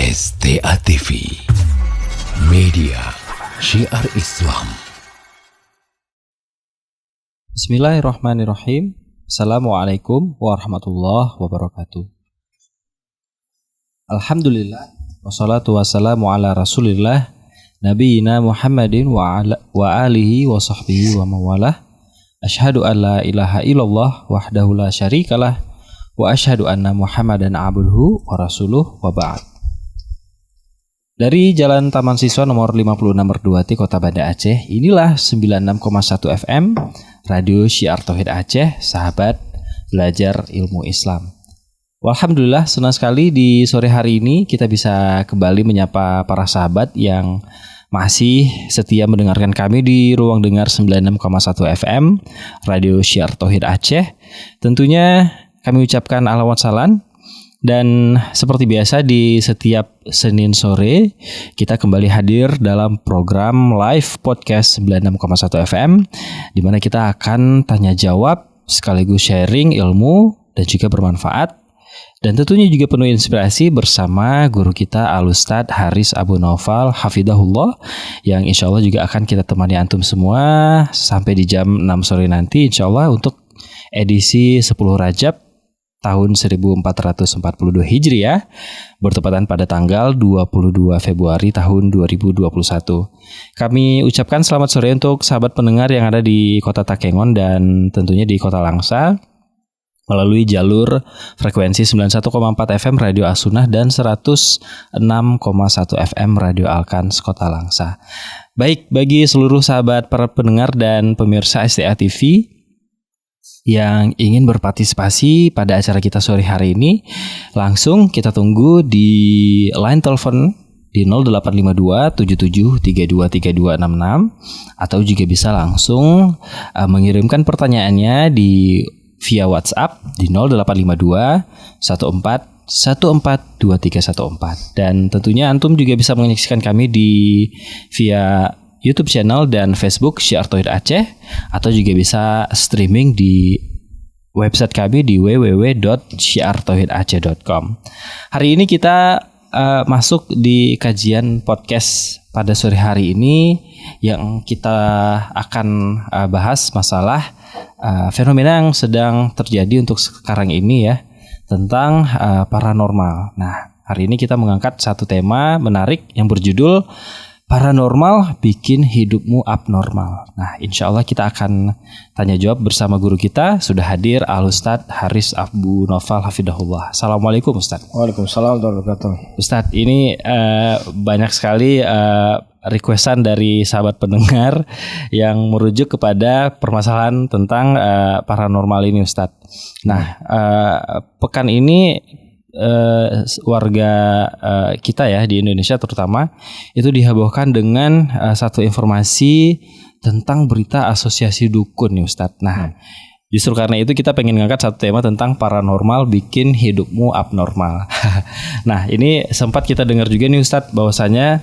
STA TV Media Syiar Islam. Bismillahirrahmanirrahim. Assalamualaikum warahmatullahi wabarakatuh. Alhamdulillah wassalatu wassalamu ala Rasulillah Nabiyina Muhammadin wa alihi wa sahbihi wa mawalah. Asyhadu an la ilaha illallah wahdahu la syarikalah wa asyhadu anna Muhammadan abduhu wa rasuluh wa ba'd. Dari Jalan Taman Siswa nomor 56 Merduati Kota Banda Aceh, inilah 96,1 FM Radio Syiar Tauhid Aceh, sahabat belajar ilmu Islam. Alhamdulillah, senang sekali di sore hari ini kita bisa kembali menyapa para sahabat yang masih setia mendengarkan kami di ruang dengar 96,1 FM Radio Syiar Tauhid Aceh. Tentunya kami ucapkan alawat salam. Dan seperti biasa di setiap Senin sore kita kembali hadir dalam program live podcast 96,1 FM di mana kita akan tanya jawab sekaligus sharing ilmu dan juga bermanfaat. Dan tentunya juga penuh inspirasi bersama guru kita Al-Ustadz Haris Abu Naufal Hafidahullah yang insya Allah juga akan kita temani antum semua sampai di jam 6 sore nanti insya Allah untuk edisi 10 Rajab tahun 1442 Hijriah bertepatan pada tanggal 22 Februari tahun 2021. Kami ucapkan selamat sore untuk sahabat pendengar yang ada di Kota Takengon dan tentunya di Kota Langsa melalui jalur frekuensi 91,4 FM Radio As-Sunnah dan 106,1 FM Radio Al-Kans Kota Langsa. Baik, bagi seluruh sahabat para pendengar dan pemirsa STA TV yang ingin berpartisipasi pada acara kita sore hari ini, langsung kita tunggu di line telepon di 0852 77323266 atau juga bisa langsung mengirimkan pertanyaannya di via WhatsApp di 0852 1414 dan tentunya antum juga bisa menyaksikan kami di via YouTube channel dan Facebook Syiar Tauhid Aceh atau juga bisa streaming di website kami di www.syiartauhidaceh.com. Hari ini kita masuk di kajian podcast pada sore hari ini yang kita akan bahas masalah fenomena yang sedang terjadi untuk sekarang ini ya, tentang paranormal. Nah, hari ini kita mengangkat satu tema menarik yang berjudul Paranormal bikin hidupmu abnormal. Nah, insya Allah kita akan tanya jawab bersama guru kita. Sudah hadir Al-Ustadz Haris Abu Naufal Hafidahullah. Assalamualaikum Ustadz. Waalaikumsalam warahmatullahi wabarakatuh. Ustadz, ini banyak sekali requestan dari sahabat pendengar yang merujuk kepada permasalahan tentang paranormal ini Ustadz. Nah, pekan ini warga kita ya di Indonesia terutama itu dihebohkan dengan satu informasi tentang berita asosiasi dukun nih Ustadz. Nah, justru karena itu kita pengen ngangkat satu tema tentang paranormal bikin hidupmu abnormal. Nah, ini sempat kita dengar juga nih Ustadz bahwasanya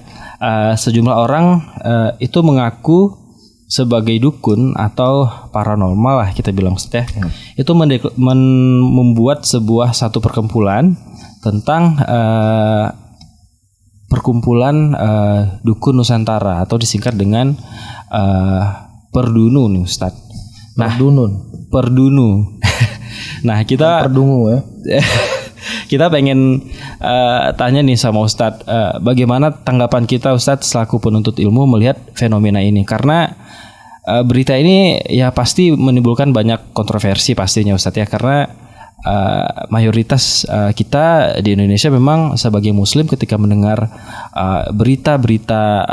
sejumlah orang itu mengaku sebagai dukun atau paranormal lah kita bilang Ustaz ya. Itu membuat sebuah satu perkumpulan tentang perkumpulan dukun Nusantara atau disingkat dengan Perdunu nih Ustaz. Nah, Perdunu. Nah, kita Perdungu ya. Kita pengen tanya nih sama Ustadz, bagaimana tanggapan kita Ustadz selaku penuntut ilmu melihat fenomena ini? Karena berita ini ya pasti menimbulkan banyak kontroversi pastinya Ustadz ya, karena mayoritas kita di Indonesia memang sebagai muslim ketika mendengar berita-berita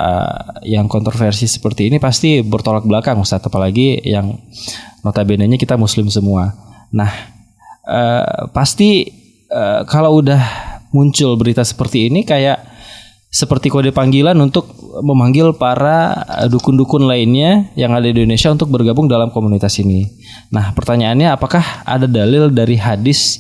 yang kontroversi seperti ini pasti bertolak belakang Ustadz, apalagi yang notabene-nya kita muslim semua. Nah, pasti kalau udah muncul berita seperti ini kayak seperti kode panggilan untuk memanggil para dukun-dukun lainnya yang ada di Indonesia untuk bergabung dalam komunitas ini. Nah, pertanyaannya apakah ada dalil dari hadis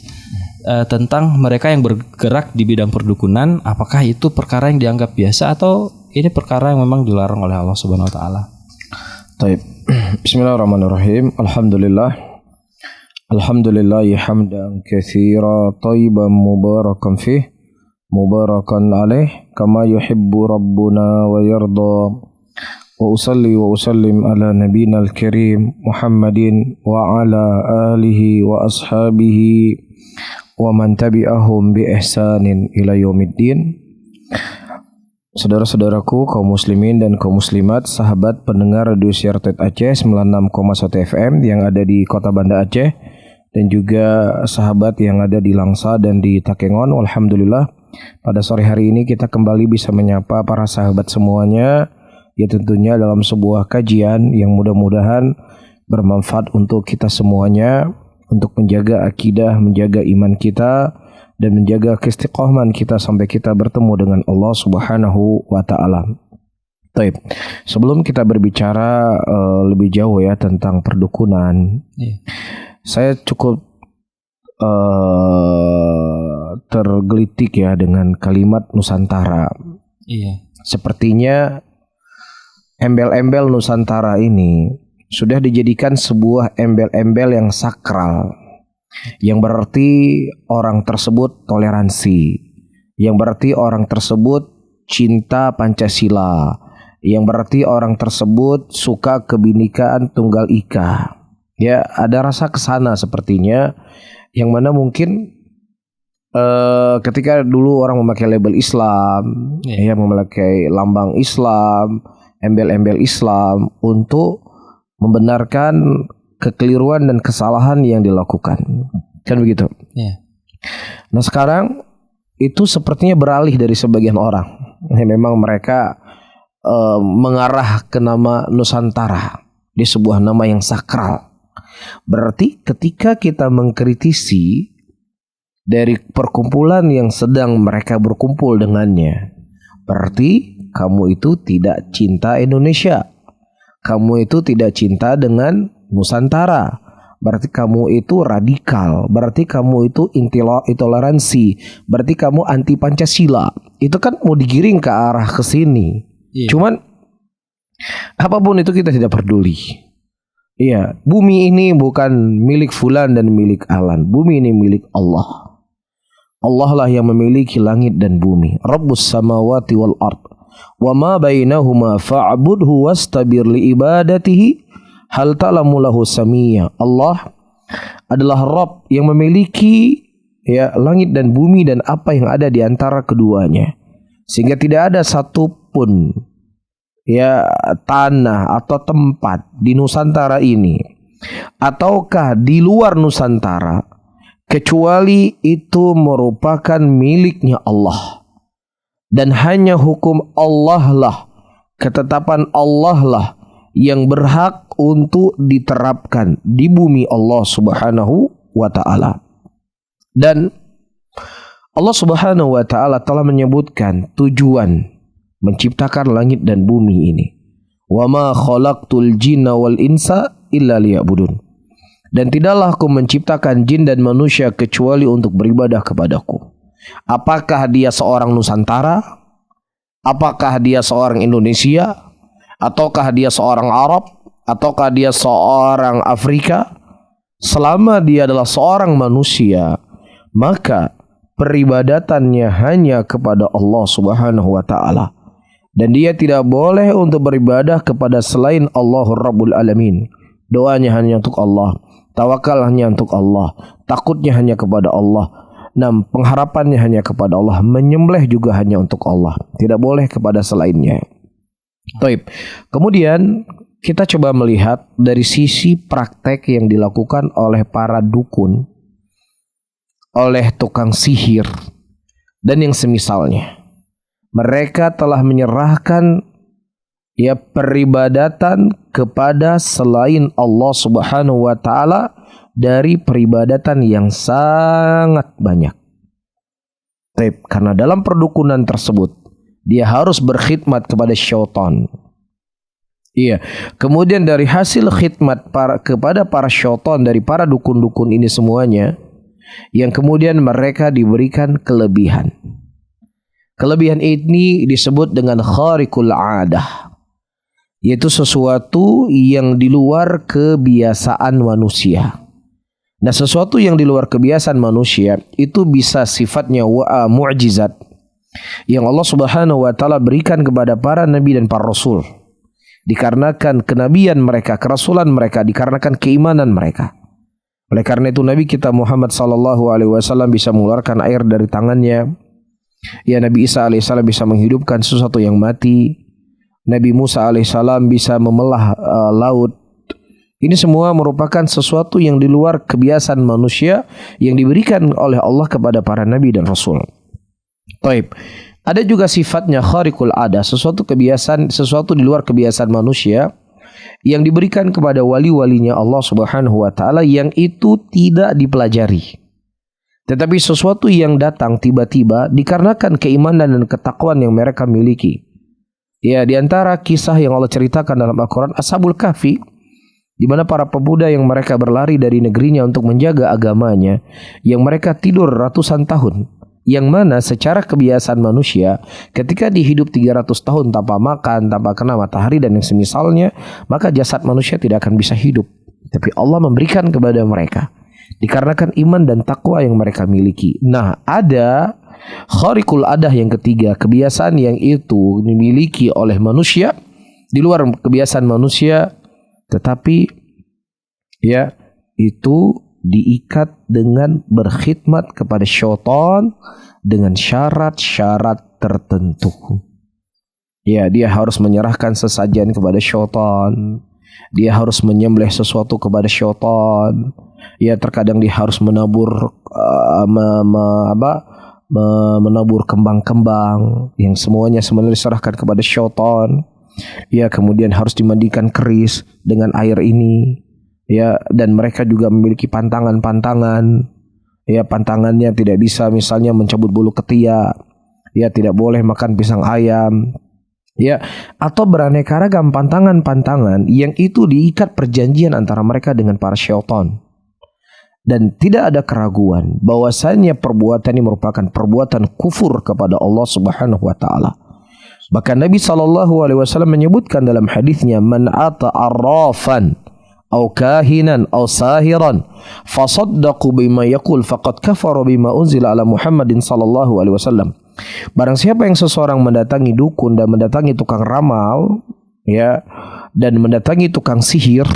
tentang mereka yang bergerak di bidang perdukunan, apakah itu perkara yang dianggap biasa atau ini perkara yang memang dilarang oleh Allah Subhanahu wa taala? Baik. Bismillahirrahmanirrahim. Alhamdulillah hamdan katsira thayyiban mubarakan fih mubarakan alaih kama yuhibbu rabbuna wa yarda. Wa usalli wa usallim ala nabiyina al-karim Muhammadin wa ala alihi wa ashabihi wa man tabi'ahum bi ihsanin ila yaumiddin. Saudara-saudaraku kaum muslimin dan kaum muslimat, sahabat pendengar Radio Syiar Tauhid Aceh 96,1 FM yang ada di Kota Banda Aceh, dan juga sahabat yang ada di Langsa dan di Takengon. Alhamdulillah, pada sore hari ini kita kembali bisa menyapa para sahabat semuanya, ya tentunya dalam sebuah kajian yang mudah-mudahan bermanfaat untuk kita semuanya, untuk menjaga akidah, menjaga iman kita, dan menjaga keistiqomahan kita sampai kita bertemu dengan Allah Subhanahu wa Ta'ala. Baik, sebelum kita berbicara lebih jauh ya tentang perdukunan, saya cukup tergelitik ya dengan kalimat Nusantara. Sepertinya embel-embel Nusantara ini sudah dijadikan sebuah embel-embel yang sakral, yang berarti orang tersebut toleransi, yang berarti orang tersebut cinta Pancasila, yang berarti orang tersebut suka kebinekaan tunggal ika. Ya, ada rasa kesana sepertinya, yang mana mungkin ketika dulu orang memakai label Islam, ya memakai lambang Islam, embel-embel Islam untuk membenarkan kekeliruan dan kesalahan yang dilakukan, kan begitu? Nah sekarang itu sepertinya beralih dari sebagian orang. Memang mereka mengarah ke nama Nusantara di sebuah nama yang sakral. Berarti ketika kita mengkritisi dari perkumpulan yang sedang mereka berkumpul dengannya, berarti kamu itu tidak cinta Indonesia, kamu itu tidak cinta dengan Nusantara, berarti kamu itu radikal, berarti kamu itu intoleransi, berarti kamu anti Pancasila. Itu kan mau digiring ke arah ke sini. Cuman apapun itu kita tidak peduli. Iya, bumi ini bukan milik fulan dan milik alan. Bumi ini milik Allah. Allah lah yang memiliki langit dan bumi. Rabbus samawati wal ard. Wa ma bainahuma fa'budhu wastabir li ibadatihi hal ta'lamu lahu samiyya. Allah adalah Rabb yang memiliki ya langit dan bumi dan apa yang ada di antara keduanya, sehingga tidak ada satupun ya tanah atau tempat di Nusantara ini ataukah di luar Nusantara kecuali itu merupakan miliknya Allah, dan hanya hukum Allah lah, ketetapan Allah lah yang berhak untuk diterapkan di bumi Allah Subhanahu wa Ta'ala. Dan Allah Subhanahu wa Ta'ala telah menyebutkan tujuan menciptakan langit dan bumi ini. Wa ma khalaqtul jinna wal insa illa liya'budun. Dan tidaklah aku menciptakan jin dan manusia kecuali untuk beribadah kepadaku. Apakah dia seorang Nusantara? Apakah dia seorang Indonesia? Ataukah dia seorang Arab? Ataukah dia seorang Afrika? Selama dia adalah seorang manusia, maka peribadatannya hanya kepada Allah Subhanahu wa Ta'ala, dan dia tidak boleh untuk beribadah kepada selain Allahur Rabbul Alamin. Doanya hanya untuk Allah, tawakal hanya untuk Allah, takutnya hanya kepada Allah, pengharapannya hanya kepada Allah, menyembelih juga hanya untuk Allah, tidak boleh kepada selainnya. Taib. Kemudian kita coba melihat dari sisi praktek yang dilakukan oleh para dukun, oleh tukang sihir, dan yang semisalnya. Mereka telah menyerahkan ya peribadatan kepada selain Allah Subhanahu wa Ta'ala dari peribadatan yang sangat banyak. Taib. Karena dalam perdukunan tersebut dia harus berkhidmat kepada syaitan. Iya. Kemudian dari hasil khidmat kepada para syaitan dari para dukun-dukun ini semuanya, yang kemudian mereka diberikan kelebihan. Kelebihan ini disebut dengan khariqul adah, yaitu sesuatu yang di luar kebiasaan manusia. Nah, sesuatu yang di luar kebiasaan manusia itu bisa sifatnya mu'jizat, yang Allah Subhanahu wa taala berikan kepada para nabi dan para rasul. Dikarenakan kenabian mereka, kerasulan mereka, dikarenakan keimanan mereka. Oleh karena itu Nabi kita Muhammad sallallahu alaihi wasallam bisa mengeluarkan air dari tangannya. Ya, Nabi Isa alaihissalam bisa menghidupkan sesuatu yang mati. Nabi Musa alaihissalam bisa memelah laut. Ini semua merupakan sesuatu yang di luar kebiasaan manusia yang diberikan oleh Allah kepada para nabi dan rasul. Taib. Ada juga sifatnya khariqul ada, sesuatu kebiasaan, sesuatu di luar kebiasaan manusia yang diberikan kepada wali-walinya Allah Subhanahu wa taala yang itu tidak dipelajari. Tetapi sesuatu yang datang tiba-tiba dikarenakan keimanan dan ketakwaan yang mereka miliki. Ya, di antara kisah yang Allah ceritakan dalam Al-Qur'an Ashabul Kahfi, di mana para pemuda yang mereka berlari dari negerinya untuk menjaga agamanya, yang mereka tidur ratusan tahun, yang mana secara kebiasaan manusia ketika dihidup 300 tahun tanpa makan, tanpa kena matahari dan yang semisalnya, maka jasad manusia tidak akan bisa hidup. Tapi Allah memberikan kepada mereka dikarenakan iman dan takwa yang mereka miliki. Nah, ada khariqul adah yang ketiga, kebiasaan yang itu dimiliki oleh manusia di luar kebiasaan manusia, tetapi ya itu diikat dengan berkhidmat kepada syaitan dengan syarat-syarat tertentu. Ya, dia harus menyerahkan sesajen kepada syaitan. Dia harus menyembelih sesuatu kepada syaitan. Ya, terkadang dia harus menabur menabur kembang-kembang yang semuanya sebenarnya diserahkan kepada syaitan. Ya, kemudian harus dimandikan keris dengan air ini. Ya, dan mereka juga memiliki pantangan-pantangan. Ya, pantangannya tidak bisa misalnya mencabut bulu ketiak. Ya, tidak boleh makan pisang ayam. Ya, atau beraneka ragam pantangan-pantangan yang itu diikat perjanjian antara mereka dengan para syaitan. Dan tidak ada keraguan bahwasanya perbuatan ini merupakan perbuatan kufur kepada Allah Subhanahu wa taala. Bahkan Nabi SAW menyebutkan dalam hadisnya, man ata arrafan أو كاهنا أو ساهرا فصدقوا بما يقول فقد كفر بما أنزل على محمد صلى الله عليه وسلم. Barang siapa yang seseorang mendatangi dukun dan mendatangi tukang ramal, ya, dan mendatangi tukang sihir,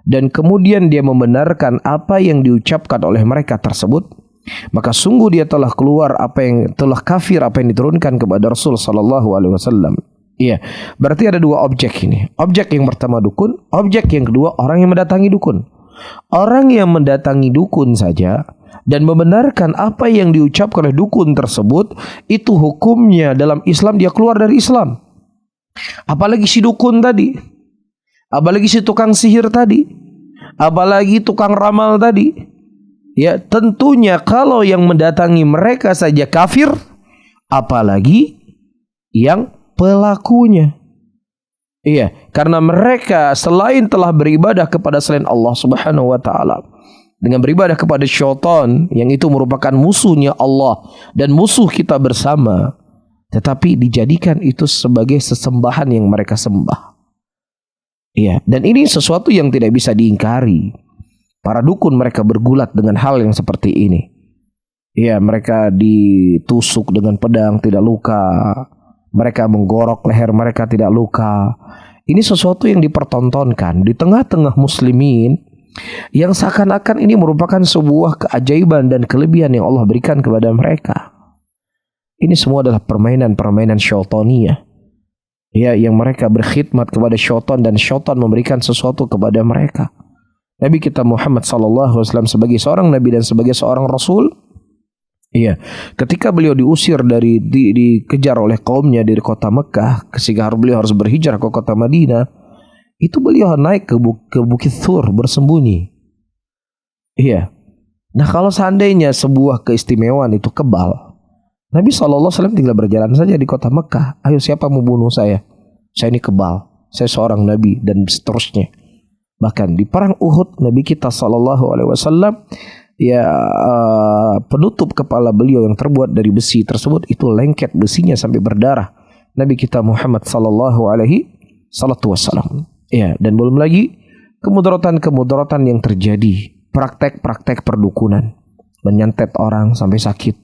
dan kemudian dia membenarkan apa yang diucapkan oleh mereka tersebut, maka sungguh dia telah keluar telah kafir apa yang diturunkan kepada Rasul sallallahu alaihi wasallam. Iya, berarti ada dua objek ini. Objek yang pertama dukun, objek yang kedua orang yang mendatangi dukun. Orang yang mendatangi dukun saja dan membenarkan apa yang diucapkan oleh dukun tersebut, itu hukumnya dalam Islam dia keluar dari Islam. Apalagi si dukun tadi, apalagi si tukang sihir tadi, apalagi tukang ramal tadi. Ya, tentunya kalau yang mendatangi mereka saja kafir, apalagi yang pelakunya. Iya, karena mereka selain telah beribadah kepada selain Allah Subhanahu wa taala, dengan beribadah kepada syaitan yang itu merupakan musuhnya Allah dan musuh kita bersama, tetapi dijadikan itu sebagai sesembahan yang mereka sembah. Iya, dan ini sesuatu yang tidak bisa diingkari. Para dukun mereka bergulat dengan hal yang seperti ini. Iya, mereka ditusuk dengan pedang tidak luka. Mereka menggorok leher mereka tidak luka. Ini sesuatu yang dipertontonkan di tengah-tengah muslimin yang seakan-akan ini merupakan sebuah keajaiban dan kelebihan yang Allah berikan kepada mereka. Ini semua adalah permainan-permainan syaitaniyah. Ya, yang mereka berkhidmat kepada syaitan dan syaitan memberikan sesuatu kepada mereka. Nabi kita Muhammad SAW sebagai seorang nabi dan sebagai seorang rasul, iya, ketika beliau diusir dikejar oleh kaumnya dari kota Mekah, sehingga beliau harus berhijrah ke kota Madinah, itu beliau naik ke Bukit Thur bersembunyi. Iya. Nah, kalau seandainya sebuah keistimewaan itu kebal, Nabi SAW tinggal berjalan saja di kota Mekah. Ayo, siapa mau bunuh saya? Saya ini kebal, saya seorang nabi, dan seterusnya. Bahkan di perang Uhud, Nabi kita SAW, ya, penutup kepala beliau yang terbuat dari besi tersebut itu lengket besinya sampai berdarah. Nabi kita Muhammad SAW. Ya, dan belum lagi kemudaratan-kemudaratan yang terjadi, praktek-praktek perdukunan, menyantet orang sampai sakit.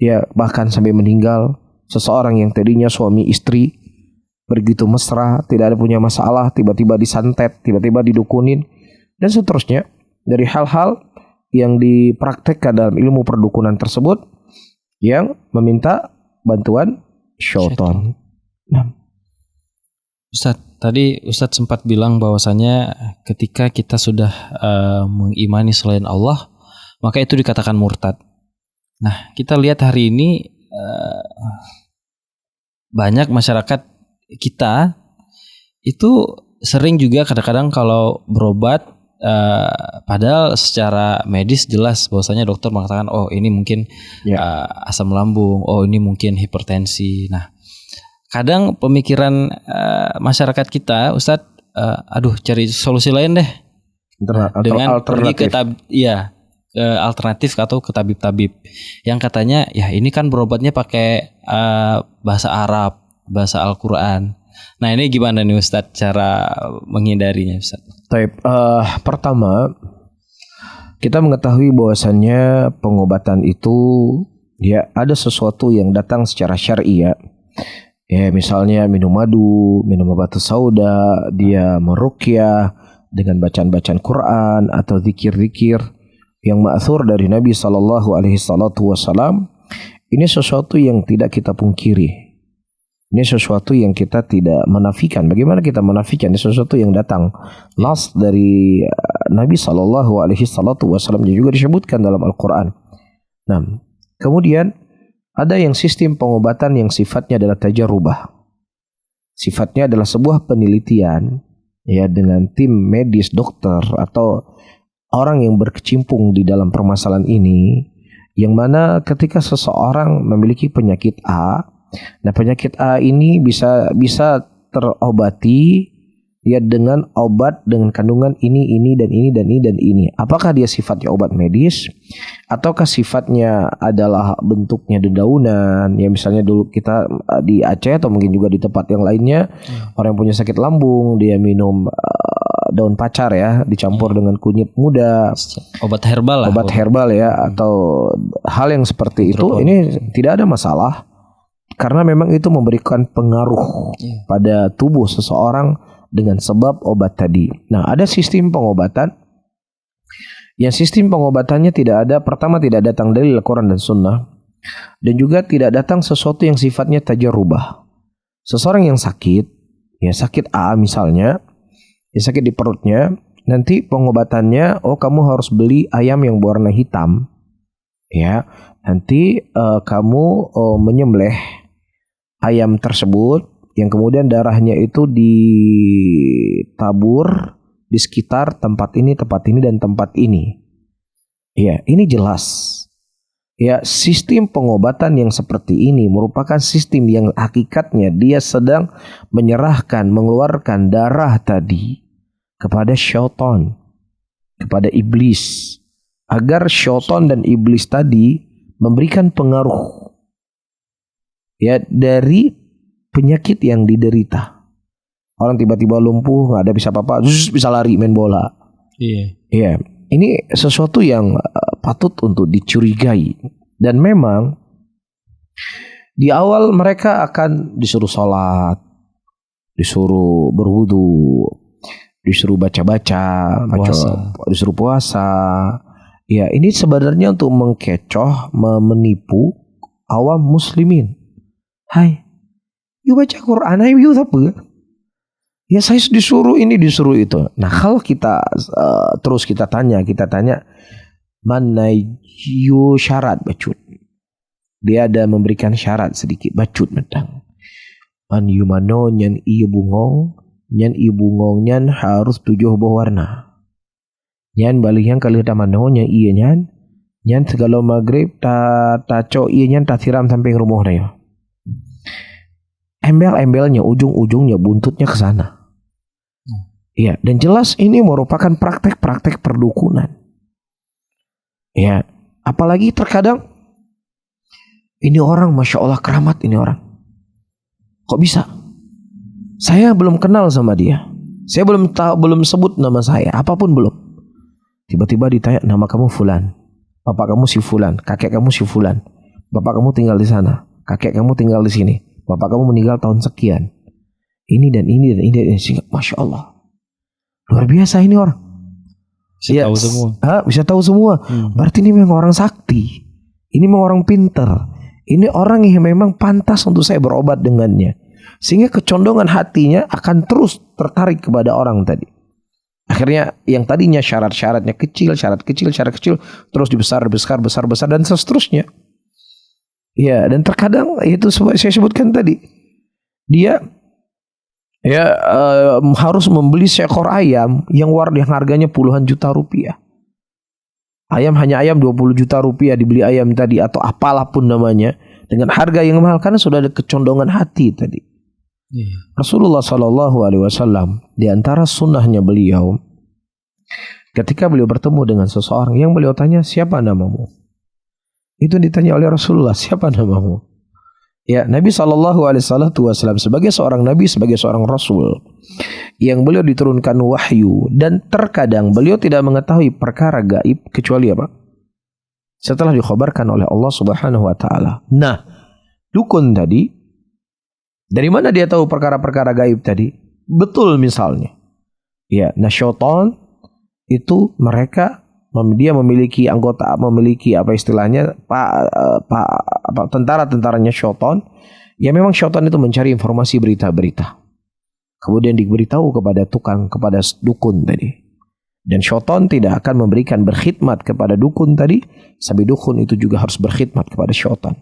ya bahkan sampai meninggal. Seseorang yang tadinya suami istri begitu mesra, tidak ada punya masalah, tiba-tiba disantet, tiba-tiba didukunin, dan seterusnya. Dari hal-hal yang dipraktekkan dalam ilmu perdukunan tersebut yang meminta bantuan syaitan. Nah, Ustadz, tadi Ustadz sempat bilang bahwasanya ketika kita sudah mengimani selain Allah, maka itu dikatakan murtad. Nah, kita lihat hari ini banyak masyarakat kita itu sering juga kadang-kadang kalau berobat, padahal secara medis jelas bahwasanya dokter mengatakan oh ini mungkin asam lambung, oh ini mungkin hipertensi. Nah, kadang pemikiran masyarakat kita, Ustadz, aduh cari solusi lain deh. Dengan pergi ke alternatif atau ke tabib-tabib yang katanya ya ini kan berobatnya pakai bahasa Arab, bahasa Al-Quran. Nah, ini gimana nih Ustadz cara menghindarinya, Ustadz? Pertama, kita mengetahui bahwasannya pengobatan itu ya ada sesuatu yang datang secara syar'i ya. Ya, misalnya minum madu, minum obat sauda, dia meruqyah dengan bacaan-bacaan Quran atau zikir-zikir yang ma'thur dari Nabi sallallahu alaihi wasallam. Ini sesuatu yang tidak kita pungkiri. Ini sesuatu yang kita tidak menafikan. Bagaimana kita menafikan? Ini sesuatu yang datang nas dari Nabi sallallahu alaihi wasallam juga disebutkan dalam Al-Quran. Nah, kemudian ada yang sistem pengobatan yang sifatnya adalah tajarubah. Sifatnya adalah sebuah penelitian ya dengan tim medis, dokter atau orang yang berkecimpung di dalam permasalahan ini, yang mana ketika seseorang memiliki penyakit A, nah penyakit A ini bisa terobati ya dengan obat dengan kandungan ini dan ini dan ini dan ini. Apakah dia sifatnya obat medis ataukah sifatnya adalah bentuknya dedaunan? Ya misalnya dulu kita di Aceh atau mungkin juga di tempat yang lainnya, orang yang punya sakit lambung dia minum daun pacar ya dicampur dengan kunyit muda, obat herbal lah, obat herbal ya, atau hal yang seperti itu. Ini tidak ada masalah karena memang itu memberikan pengaruh pada tubuh seseorang dengan sebab obat tadi. Nah, ada sistem pengobatan yang sistem pengobatannya tidak ada, pertama tidak datang dari Al-Quran dan Sunnah, dan juga tidak datang sesuatu yang sifatnya tajarubah. Seseorang yang sakit, ya sakit A misalnya, ya sakit di perutnya, nanti pengobatannya, oh kamu harus beli ayam yang berwarna hitam, ya. Nanti kamu menyembelih ayam tersebut, yang kemudian darahnya itu ditabur di sekitar tempat ini, dan tempat ini. Ya, ini jelas. Ya, sistem pengobatan yang seperti ini merupakan sistem yang hakikatnya dia sedang menyerahkan, mengeluarkan darah tadi kepada syaitan, kepada iblis, agar syaitan dan iblis tadi memberikan pengaruh ya dari penyakit yang diderita. Orang tiba-tiba lumpuh, nggak ada bisa apa-apa, bisa lari main bola. Iya. Ini sesuatu yang patut untuk dicurigai. Dan memang di awal mereka akan disuruh sholat, disuruh berwudu, disuruh baca-baca, disuruh puasa. Ya, ini sebenarnya untuk mengkecoh, menipu awam muslimin. Hai, you baca Quran, you apa? Ya saya disuruh ini, disuruh itu. Nah, kalau kita terus kita tanya mana you syarat bacut. Dia ada memberikan syarat sedikit bacut mentang. Man you mano nyan iya bungong, nyan harus 7 warna. Nyan balik yang kali mano nyan iya nyan segala maghrib ta co iya nyan ta siram sampai rumah yo. Embel-embelnya, ujung-ujungnya, buntutnya ke sana. Ya, dan jelas ini merupakan praktek-praktek perdukunan. Ya, apalagi terkadang ini orang, masya Allah keramat ini orang. Kok bisa? Saya belum kenal sama dia. Saya belum sebut nama saya, apapun belum. Tiba-tiba ditanya nama kamu Fulan, bapak kamu si Fulan, kakek kamu si Fulan. bapak kamu tinggal di sana, kakek kamu tinggal di sini, bapak kamu meninggal tahun sekian. Ini dan ini dan ini dan ini. Masya Allah, luar biasa ini orang. Bisa tahu semua. Bisa tahu semua. Berarti ini memang orang sakti. Ini memang orang pinter. Ini orang yang memang pantas untuk saya berobat dengannya. Sehingga kecondongan hatinya akan terus tertarik kepada orang tadi. Akhirnya yang tadinya syarat-syaratnya kecil, syarat kecil, terus dibesar dan seterusnya. Ya, dan terkadang itu saya sebutkan tadi. Dia harus membeli seekor ayam yang harganya puluhan juta rupiah. Hanya ayam 20 juta rupiah dibeli ayam tadi atau apalah pun namanya dengan harga yang mahal karena sudah ada kecondongan hati tadi. Rasulullah SAW di antara sunnahnya beliau ketika beliau bertemu dengan seseorang yang beliau tanya, siapa namamu? Itu ditanya oleh Rasulullah, siapa namamu? Ya, Nabi SAW sebagai seorang Nabi, sebagai seorang Rasul yang beliau diturunkan wahyu dan terkadang beliau tidak mengetahui perkara gaib kecuali apa? Setelah dikhabarkan oleh Allah Subhanahu wa taala. Nah, dukun tadi dari mana dia tahu perkara-perkara gaib tadi? Betul misalnya. Ya, nah syaitan itu mereka dia memiliki anggota, memiliki apa istilahnya tentara-tentaranya syaitan. Ya memang syaitan itu mencari informasi berita-berita. Kemudian diberitahu kepada kepada dukun tadi. Dan syaitan tidak akan memberikan berkhidmat kepada dukun tadi, sampai dukun itu juga harus berkhidmat kepada syaitan.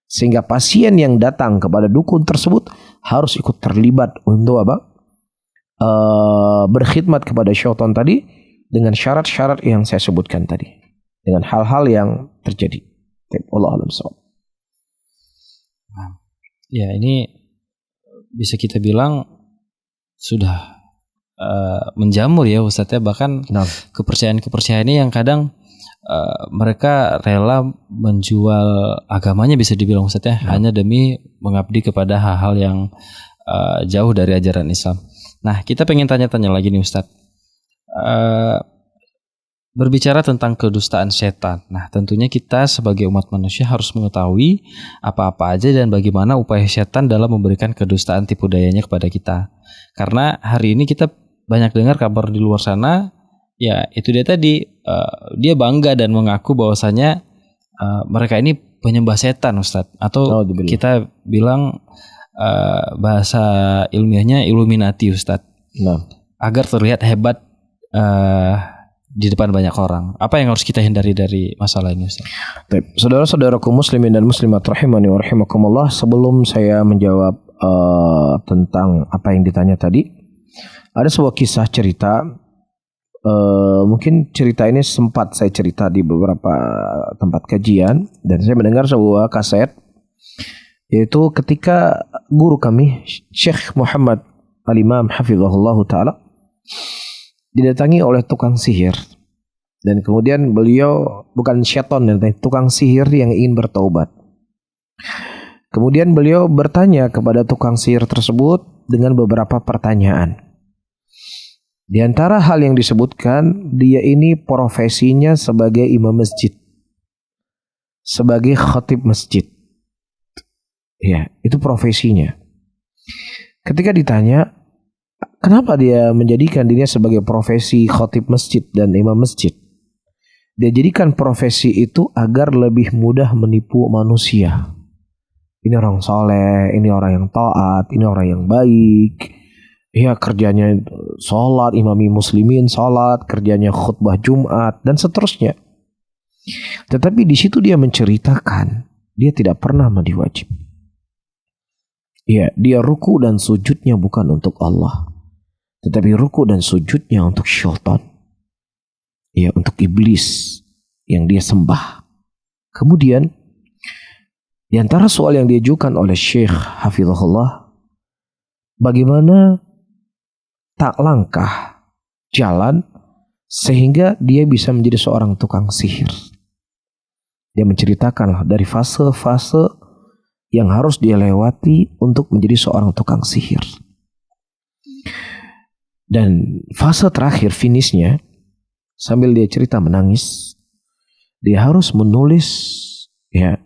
Sehingga pasien yang datang kepada dukun tersebut harus ikut terlibat untuk apa? Berkhidmat kepada syaitan tadi dengan syarat-syarat yang saya sebutkan tadi. Dengan hal-hal yang terjadi. Allah alam shawab. Ya, ini bisa kita bilang sudah menjamur ya Ustadz ya, bahkan kepercayaan-kepercayaan ini yang kadang mereka rela menjual agamanya bisa dibilang Ustadz ya, hanya demi mengabdi kepada hal-hal yang jauh dari ajaran Islam. Nah, kita pengen tanya-tanya lagi nih Ustadz, berbicara tentang kedustaan setan. Nah, tentunya kita sebagai umat manusia harus mengetahui apa-apa aja dan bagaimana upaya setan dalam memberikan kedustaan tipu dayanya kepada kita. Karena hari ini kita banyak dengar kabar di luar sana, ya itu dia tadi, dia bangga dan mengaku bahwasanya mereka ini penyembah setan Ustadz. Atau kita bilang bahasa ilmiahnya Illuminati Ustadz. Agar terlihat hebat di depan banyak orang. Apa yang harus kita hindari dari masalah ini Ustaz? Saudara-saudaraku muslimin dan muslimat rahimani wa rahimakumullah, sebelum saya menjawab tentang apa yang ditanya tadi, ada sebuah kisah cerita. Mungkin cerita ini sempat saya cerita di beberapa tempat kajian dan saya mendengar sebuah kaset, yaitu ketika guru kami Syekh Muhammad Al-Imam Hafizahullah Ta'ala didatangi oleh tukang sihir, dan kemudian beliau bukan syaitan, tukang sihir yang ingin bertaubat. Kemudian beliau bertanya kepada tukang sihir tersebut dengan beberapa pertanyaan. Di antara hal yang disebutkan, dia ini profesinya sebagai imam masjid, sebagai khatib masjid. Ya, itu profesinya. Ketika ditanya, kenapa dia menjadikan dirinya sebagai profesi khatib masjid dan imam masjid? Dia jadikan profesi itu agar lebih mudah menipu manusia. Ini orang soleh, ini orang yang taat, ini orang yang baik. Ya, kerjanya sholat, imami muslimin sholat, kerjanya khutbah Jumat, dan seterusnya. Tetapi di situ dia menceritakan, dia tidak pernah mandi wajib. Ya, dia ruku dan sujudnya bukan untuk Allah, tetapi ruku dan sujudnya untuk syaitan. Ya, untuk iblis yang dia sembah. Kemudian di antara soal yang diajukan oleh Syekh Hafizahullah, bagaimana tak langkah jalan sehingga dia bisa menjadi seorang tukang sihir. Dia menceritakan dari fase-fase yang harus dia lewati untuk menjadi seorang tukang sihir. Dan fase terakhir finishnya, sambil dia cerita menangis, dia harus menulis ya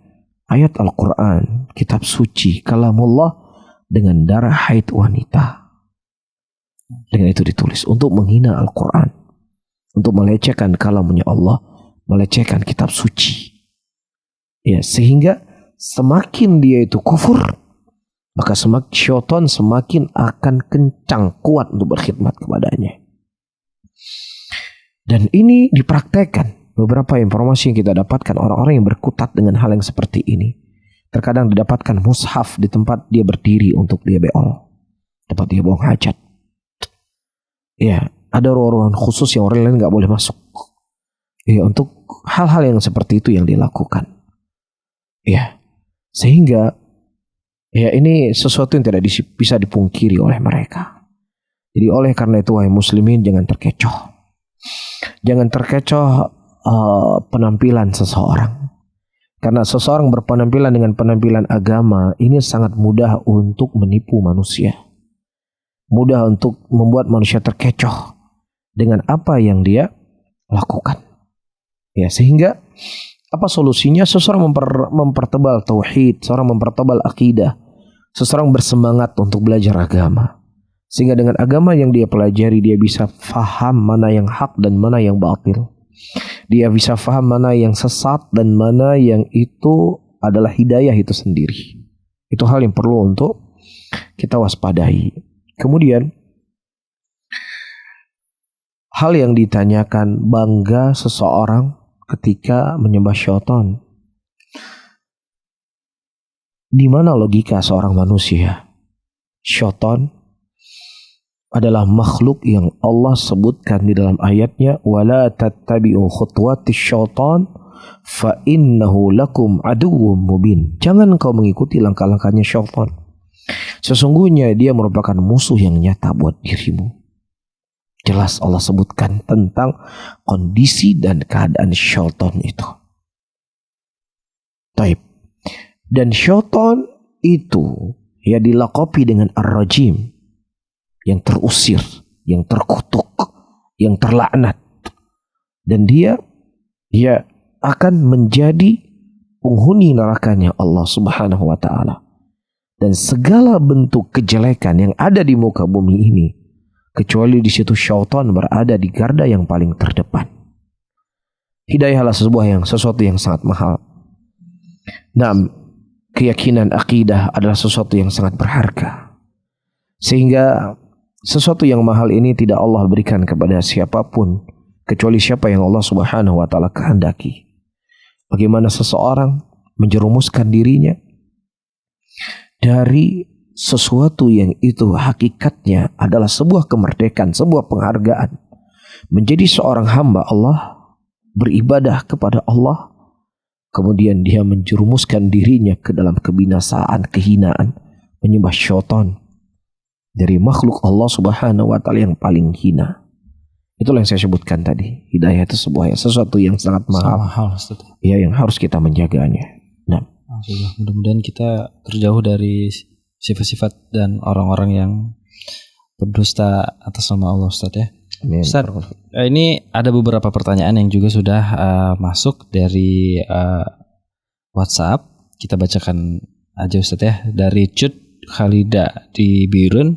ayat Al-Quran, kitab suci, kalamullah dengan darah haid wanita. Dengan itu ditulis untuk menghina Al-Quran, untuk melecehkan kalamnya Allah, melecehkan kitab suci. Ya, sehingga semakin dia itu kufur, maka semakin syaitan semakin akan kencang kuat untuk berkhidmat kepadanya. Dan ini dipraktekkan. Beberapa informasi yang kita dapatkan, orang-orang yang berkutat dengan hal yang seperti ini terkadang didapatkan mushaf di tempat dia berdiri untuk dia beol, tempat dia buang hajat. Ya, ada ruang-ruangan khusus yang orang lain nggak boleh masuk. Ya, untuk hal-hal yang seperti itu yang dilakukan. Ya, sehingga ya ini sesuatu yang tidak bisa dipungkiri oleh mereka. Jadi oleh karena itu, wahai muslimin, jangan terkecoh. Jangan terkecoh penampilan seseorang. Karena seseorang berpenampilan dengan penampilan agama, ini sangat mudah untuk menipu manusia. Mudah untuk membuat manusia terkecoh dengan apa yang dia lakukan. Ya, sehingga apa solusinya? Seseorang mempertebal tauhid, seorang mempertebal akidah, seseorang bersemangat untuk belajar agama. Sehingga dengan agama yang dia pelajari, dia bisa faham mana yang hak dan mana yang batil. Dia bisa faham mana yang sesat dan mana yang itu adalah hidayah itu sendiri. Itu hal yang perlu untuk kita waspadai. Kemudian, hal yang ditanyakan, bangga seseorang ketika menyembah syaitan. Di mana logika seorang manusia? Syaitan adalah makhluk yang Allah sebutkan di dalam ayatnya, wala tattabi'u khutuwatis syaitan fa innahu lakum aduwwum mubin. Jangan kau mengikuti langkah-langkahnya syaitan. Sesungguhnya dia merupakan musuh yang nyata buat dirimu. Jelas Allah sebutkan tentang kondisi dan keadaan syaitan itu. Taib. Dan syaitan itu ya dilaqabi dengan ar-rajim, yang terusir, yang terkutuk, yang terlaknat. Dan dia akan menjadi penghuni nerakanya Allah Subhanahu wa taala. Dan segala bentuk kejelekan yang ada di muka bumi ini, kecuali di situ syaitan berada di garda yang paling terdepan. Hidayahlah sesuatu yang sangat mahal. Nah, keyakinan akidah adalah sesuatu yang sangat berharga. Sehingga sesuatu yang mahal ini tidak Allah berikan kepada siapapun kecuali siapa yang Allah Subhanahu wa taala kehendaki. Bagaimana seseorang menjerumuskan dirinya dari sesuatu yang itu hakikatnya adalah sebuah kemerdekaan, sebuah penghargaan, menjadi seorang hamba Allah, beribadah kepada Allah, kemudian dia menjerumuskan dirinya ke dalam kebinasaan, kehinaan, menyembah syaitan dari makhluk Allah Subhanahu wa taala yang paling hina. Itulah yang saya sebutkan tadi. Hidayah itu sesuatu yang sangat mahal. Ya, yang harus kita menjaganya. Nah, mudah-mudahan kita terjauh dari sifat-sifat dan orang-orang yang berdusta atas nama Allah, Ustaz ya. Amin. Ustaz, ini ada beberapa pertanyaan yang juga sudah masuk dari WhatsApp. Kita bacakan aja, Ustaz ya. Dari Cut Khalida di Birun.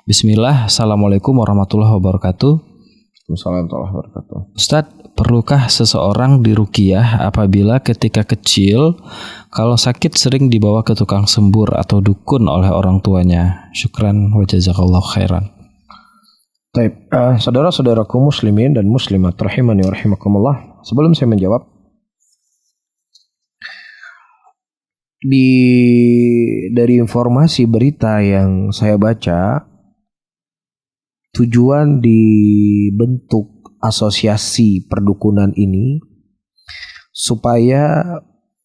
Bismillah, Assalamualaikum warahmatullahi wabarakatuh. Waalaikumsalam warahmatullahi wabarakatuh. Ustaz, perlukah seseorang diruqyah apabila ketika kecil kalau sakit sering dibawa ke tukang sembur atau dukun oleh orang tuanya? Syukran wa jazakallahu khairan. Baik, saudara-saudaraku muslimin dan muslimat rahimani wa rahimakumullah, sebelum saya menjawab, dari informasi berita yang saya baca, tujuan dibentuk asosiasi perdukunan ini supaya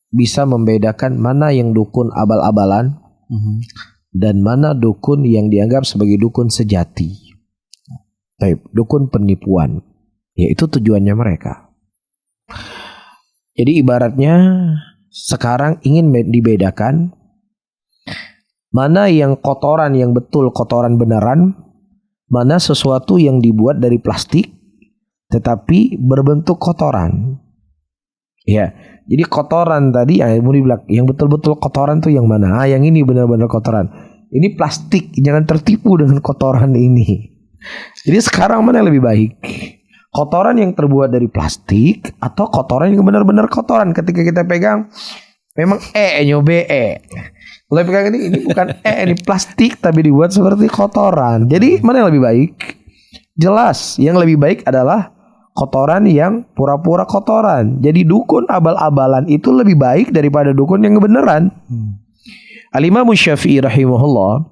bisa membedakan mana yang dukun abal-abalan dan mana dukun yang dianggap sebagai dukun sejati. Dukun penipuan, yaitu tujuannya mereka. Jadi ibaratnya sekarang ingin dibedakan mana yang kotoran yang betul kotoran beneran, mana sesuatu yang dibuat dari plastik tetapi berbentuk kotoran. Ya, jadi kotoran tadi mau dibilang yang betul-betul kotoran tuh yang mana? Yang ini benar-benar kotoran. Ini plastik, jangan tertipu dengan kotoran ini. Jadi sekarang mana yang lebih baik? Kotoran yang terbuat dari plastik atau kotoran yang benar-benar kotoran ketika kita pegang memang nyobe. Kalau pegang ini bukan ini plastik tapi dibuat seperti kotoran. Jadi mana yang lebih baik? Jelas, yang lebih baik adalah kotoran yang pura-pura kotoran. Jadi dukun abal-abalan itu lebih baik daripada dukun yang beneran. Al-Imam Syafi'i rahimahullah,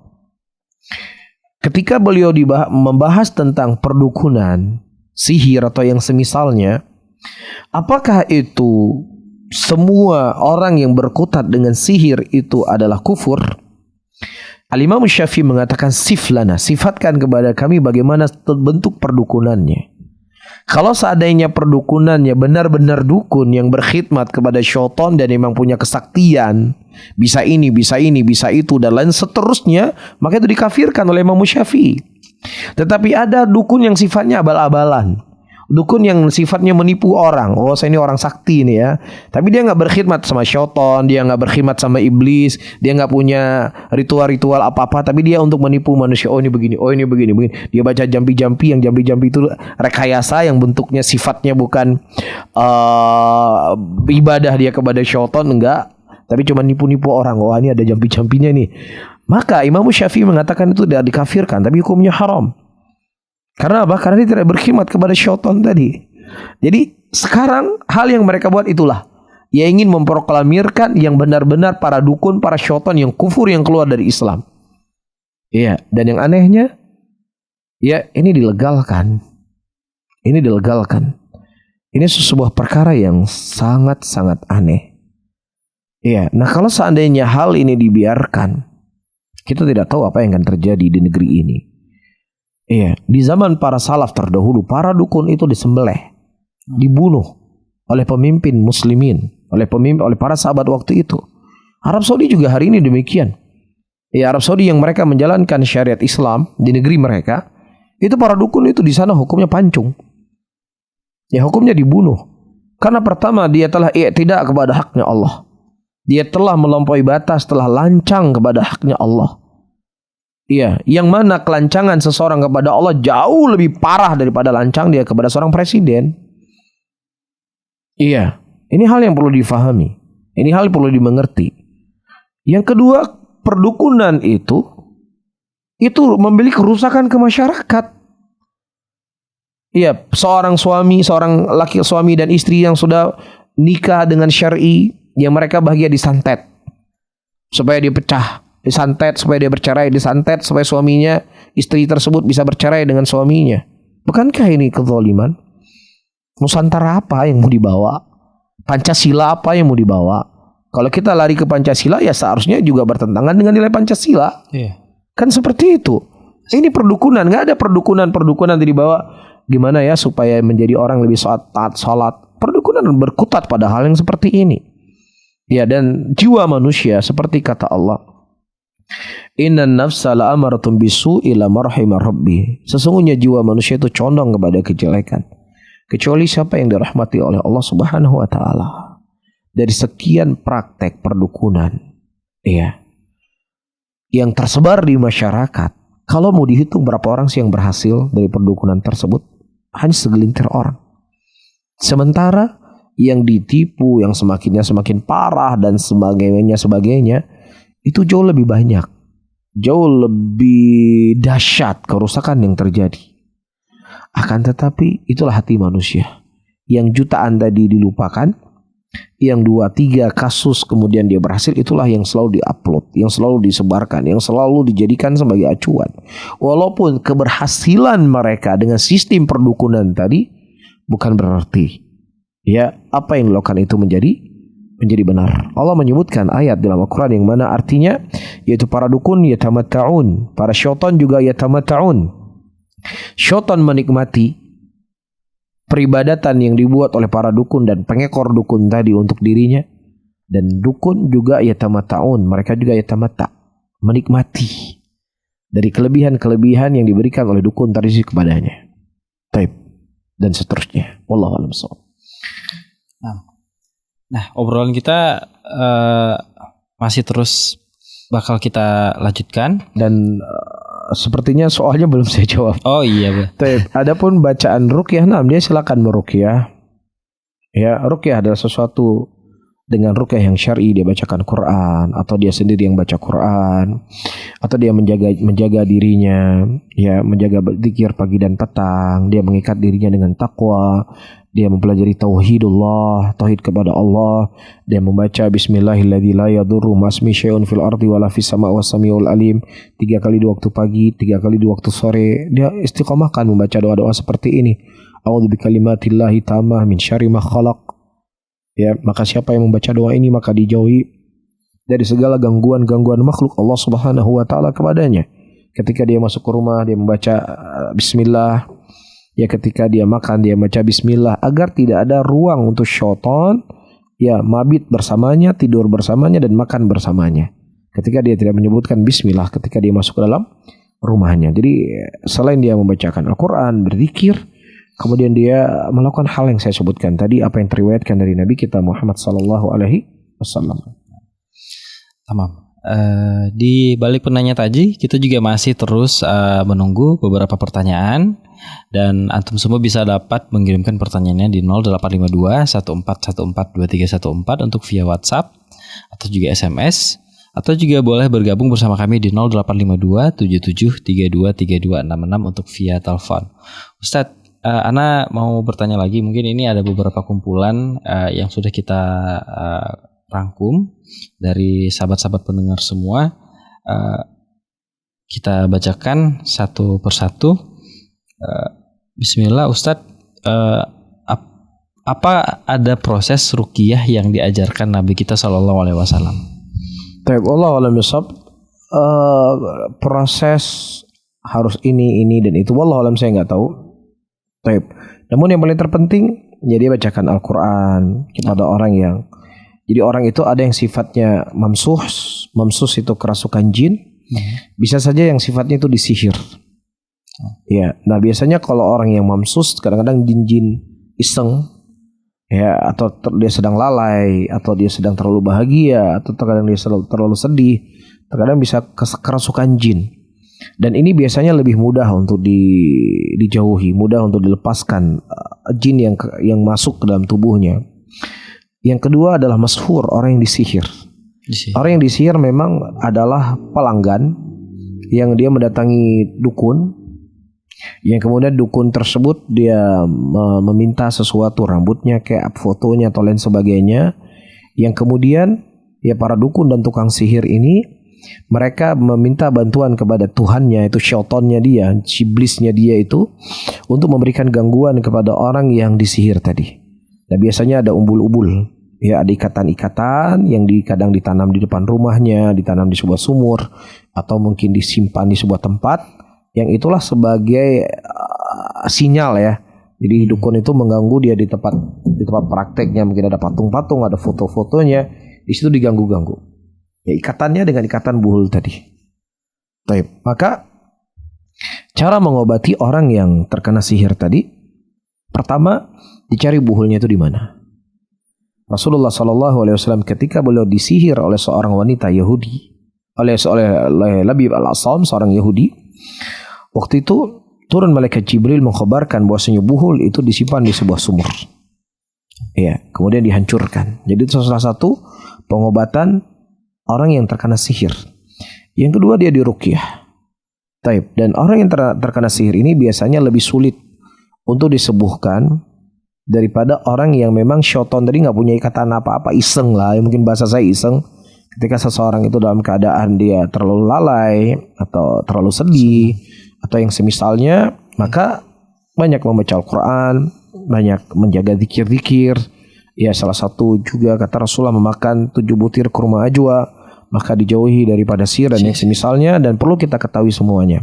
ketika beliau membahas tentang perdukunan, sihir atau yang semisalnya, apakah itu semua orang yang berkutat dengan sihir itu adalah kufur? Al-Imam Syafi'i mengatakan siflana, sifatkan kepada kami bagaimana bentuk perdukunannya. Kalau seandainya perdukunannya benar-benar dukun yang berkhidmat kepada syaitan dan memang punya kesaktian, bisa ini, bisa ini, bisa itu dan lain seterusnya, maka itu dikafirkan oleh Imam Syafi'i. Tetapi ada dukun yang sifatnya abal-abalan, dukun yang sifatnya menipu orang. Oh, saya ini orang sakti nih ya, tapi dia nggak berkhidmat sama syaitan, dia nggak berkhidmat sama iblis, dia nggak punya ritual-ritual apa-apa, tapi dia untuk menipu manusia. Oh ini begini, oh ini begini. Dia baca jampi-jampi, yang jampi-jampi itu rekayasa yang bentuknya sifatnya bukan ibadah dia kepada syaitan, enggak, tapi cuma nipu-nipu orang. Oh ini ada jampi-jampinya nih. Maka Imam Syafi'i mengatakan itu tidak dikafirkan, tapi hukumnya haram. Karena apa? Karena dia tidak berkhidmat kepada syaitan tadi. Jadi sekarang hal yang mereka buat itulah, ia ingin memproklamirkan yang benar-benar para dukun, para syaitan yang kufur, yang keluar dari Islam. Iya, dan yang anehnya, ya ini dilegalkan. Ini dilegalkan. Ini sebuah perkara yang sangat-sangat aneh. Iya, nah kalau seandainya hal ini dibiarkan, kita tidak tahu apa yang akan terjadi di negeri ini. Iya, di zaman para salaf terdahulu, para dukun itu disembelih, dibunuh oleh pemimpin muslimin, oleh para sahabat waktu itu. Arab Saudi juga hari ini demikian. Ya, Arab Saudi yang mereka menjalankan syariat Islam di negeri mereka, itu para dukun itu di sana hukumnya pancung. Ya, hukumnya dibunuh. Karena pertama dia telah tidak kepada haknya Allah. Dia telah melampaui batas, telah lancang kepada haknya Allah. Iya, yang mana kelancangan seseorang kepada Allah jauh lebih parah daripada lancang dia kepada seorang presiden. Iya, ini hal yang perlu difahami. Ini hal yang perlu dimengerti. Yang kedua, perdukunan itu memberi kerusakan ke masyarakat. Iya, seorang suami dan istri yang sudah nikah dengan syar'i, yang mereka bahagia disantet supaya dia pecah. Disantet supaya dia bercerai, disantet supaya suaminya, istri tersebut bisa bercerai dengan suaminya. Bukankah ini kezaliman? Nusantara apa yang mau dibawa? Pancasila apa yang mau dibawa? Kalau kita lari ke Pancasila, ya seharusnya juga bertentangan dengan nilai Pancasila. Iya. Kan seperti itu. Ini perdukunan, nggak ada perdukunan yang dibawa. Gimana ya supaya menjadi orang lebih taat salat? Perdukunan berkutat pada hal yang seperti ini. Ya, dan jiwa manusia seperti kata Allah, Inna nafsa la'amaratun bisu'i lamma rahima rabbi. Sesungguhnya jiwa manusia itu condong kepada kejelekan, kecuali siapa yang dirahmati oleh Allah Subhanahu wa taala. Dari sekian praktek perdukunan yang tersebar di masyarakat, kalau mau dihitung berapa orang sih yang berhasil dari perdukunan tersebut, hanya segelintir orang. Sementara yang ditipu, yang semakin parah dan sebagainya itu jauh lebih banyak, jauh lebih dahsyat kerusakan yang terjadi. Akan tetapi itulah hati manusia. Yang jutaan tadi dilupakan, yang 2-3 kasus kemudian dia berhasil, itulah yang selalu diupload, yang selalu disebarkan, yang selalu dijadikan sebagai acuan. Walaupun keberhasilan mereka dengan sistem perdukunan tadi bukan berarti ya apa yang dilakukan itu menjadi benar. Allah menyebutkan ayat dalam Al-Quran yang mana artinya yaitu para dukun yatamatta'un, para syaitan juga yatamatta'un. Syaitan menikmati peribadatan yang dibuat oleh para dukun dan pengekor dukun tadi untuk dirinya, dan dukun juga yatamatta'un, mereka juga yatamatta', menikmati dari kelebihan-kelebihan yang diberikan oleh dukun tadi kepadanya. Taib dan seterusnya. Wallahu a'lam bishawab. Nah, obrolan kita masih terus bakal kita lanjutkan dan sepertinya soalnya belum saya jawab. Oh iya, Baik. Adapun bacaan ruqyah, dia silakan meruqyah. Ya, ruqyah adalah sesuatu dengan ruqyah yang syar'i, dia bacakan Quran atau dia sendiri yang baca Quran atau dia menjaga dirinya, ya, menjaga zikir pagi dan petang, dia mengikat dirinya dengan takwa, dia mempelajari tauhidullah, tauhid kepada Allah, dia membaca bismillahilladzi la yadurru ma'asmi syai'un fil ardi wala fis sama'i was samiul alim 3 kali di waktu pagi, 3 kali di waktu sore. Dia istiqomahkan membaca doa-doa seperti ini. A'udzu bikalimatillahi tammah min syarri ma khalaq. Ya, maka siapa yang membaca doa ini maka dijauhi dari segala gangguan-gangguan makhluk Allah Subhanahu wa taala kepadanya. Ketika dia masuk ke rumah dia membaca bismillah. Ya, ketika dia makan dia baca bismillah agar tidak ada ruang untuk syaitan ya mabit bersamanya, tidur bersamanya dan makan bersamanya. Ketika dia tidak menyebutkan bismillah ketika dia masuk ke dalam rumahnya. Jadi selain dia membacakan Al-Qur'an, berzikir, kemudian dia melakukan hal yang saya sebutkan tadi, apa yang teriwayatkan dari Nabi kita Muhammad sallallahu alaihi wasallam. Tamam. Di balik penanya tadi, kita juga masih terus menunggu beberapa pertanyaan dan antum semua bisa dapat mengirimkan pertanyaannya di 0852 1414 2314 untuk via WhatsApp atau juga SMS, atau juga boleh bergabung bersama kami di 0852 7732 3266 untuk via telepon. Ustadz, Ana mau bertanya lagi, mungkin ini ada beberapa kumpulan yang sudah kita rangkum dari sahabat-sahabat pendengar semua. Kita bacakan satu persatu. Bismillah, Ustadz, apa ada proses ruqyah yang diajarkan Nabi kita Shallallahu Alaihi Wasallam? Taib Allah alam bisawab. Proses harus ini dan itu, wallahu alam, saya nggak tahu. Taib. Namun yang paling terpenting, jadi bacakan Al-Quran kepada orang yang, jadi orang itu ada yang sifatnya mamsus itu kerasukan jin, bisa saja yang sifatnya itu disihir. Ya, nah biasanya kalau orang yang mamsus kadang-kadang jin-jin iseng, ya, atau dia sedang lalai, atau dia sedang terlalu bahagia, atau terkadang dia terlalu sedih, terkadang bisa kerasukan jin. Dan ini biasanya lebih mudah untuk dijauhi, mudah untuk dilepaskan jin yang masuk ke dalam tubuhnya. Yang kedua adalah mashur, orang yang disihir. Orang yang disihir memang adalah pelanggan yang dia mendatangi dukun, yang kemudian dukun tersebut dia meminta sesuatu, rambutnya kayak fotonya atau lain sebagainya, yang kemudian ya para dukun dan tukang sihir ini mereka meminta bantuan kepada Tuhannya, itu syaitannya dia, iblisnya dia itu, untuk memberikan gangguan kepada orang yang disihir tadi. Nah biasanya ada umbul-umbul, ya, ada ikatan-ikatan yang kadang ditanam di depan rumahnya, ditanam di sebuah sumur, atau mungkin disimpan di sebuah tempat, yang itulah sebagai sinyal, ya. Jadi dukun itu mengganggu dia di tempat prakteknya, mungkin ada patung-patung, ada foto-fotonya, di situ diganggu-ganggu. Ya, ikatannya dengan ikatan buhul tadi. Baik, maka cara mengobati orang yang terkena sihir tadi, pertama dicari buhulnya itu di mana. Rasulullah SAW ketika beliau disihir oleh seorang wanita Yahudi, oleh Labib al-Asam, seorang Yahudi, waktu itu turun malaikat Jibril mengkhabarkan bahwasanya buhul itu disimpan di sebuah sumur. Ya, kemudian dihancurkan. Jadi itu salah satu pengobatan orang yang terkena sihir. Yang kedua dia diruqyah. Taib. Dan orang yang terkena sihir ini biasanya lebih sulit untuk disembuhkan daripada orang yang memang syaitan tadi nggak punya ikatan apa-apa, iseng lah, mungkin bahasa saya iseng. Ketika seseorang itu dalam keadaan dia terlalu lalai atau terlalu sedih atau yang semisalnya, maka banyak membaca Al-Quran, banyak menjaga zikir-zikir. Ya, salah satu juga kata Rasulullah memakan 7 butir kurma ajwa, maka dijauhi daripada sihir dan yang semisalnya. Dan perlu kita ketahui semuanya,